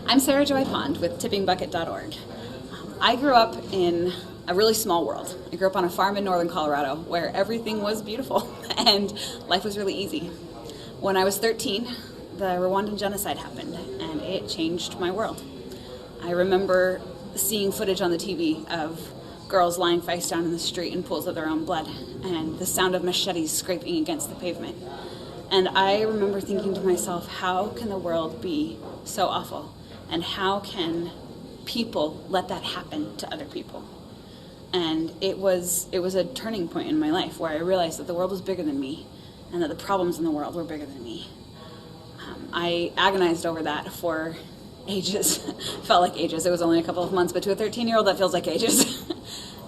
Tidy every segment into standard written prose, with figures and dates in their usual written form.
I'm SaraJoy Pond with tippingbucket.org. I grew up in a really small world. I grew up on a farm in northern Colorado where everything was beautiful and life was really easy. When I was 13, the Rwandan genocide happened and it changed my world. I remember seeing footage on the TV of girls lying face down in the street in pools of their own blood and the sound of machetes scraping against the pavement. And I remember thinking to myself, how can the world be so awful? And how can people let that happen to other people? And it was a turning point in my life where I realized that the world was bigger than me and that the problems in the world were bigger than me. I agonized over that for ages. Felt like ages. It was only a couple of months, but to a 13-year-old that feels like ages.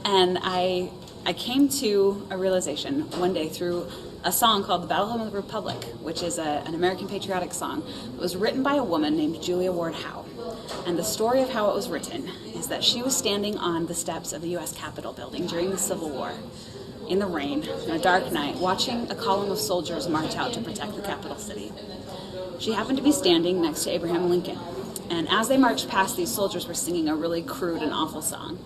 And I came to a realization one day through a song called The Battle Hymn of the Republic, which is an American patriotic song. It was written by a woman named Julia Ward Howe. And the story of how it was written is that she was standing on the steps of the U.S. Capitol building during the Civil War in the rain, on a dark night, watching a column of soldiers march out to protect the capital city. She happened to be standing next to Abraham Lincoln. And as they marched past, these soldiers were singing a really crude and awful song.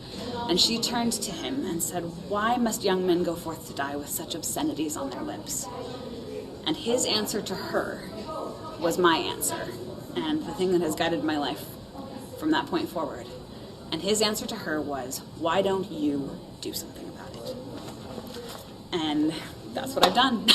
And she turned to him and said, "Why must young men go forth to die with such obscenities on their lips?" And his answer to her was my answer, and the thing that has guided my life from that point forward. And his answer to her was, "Why don't you do something about it?" And that's what I've done.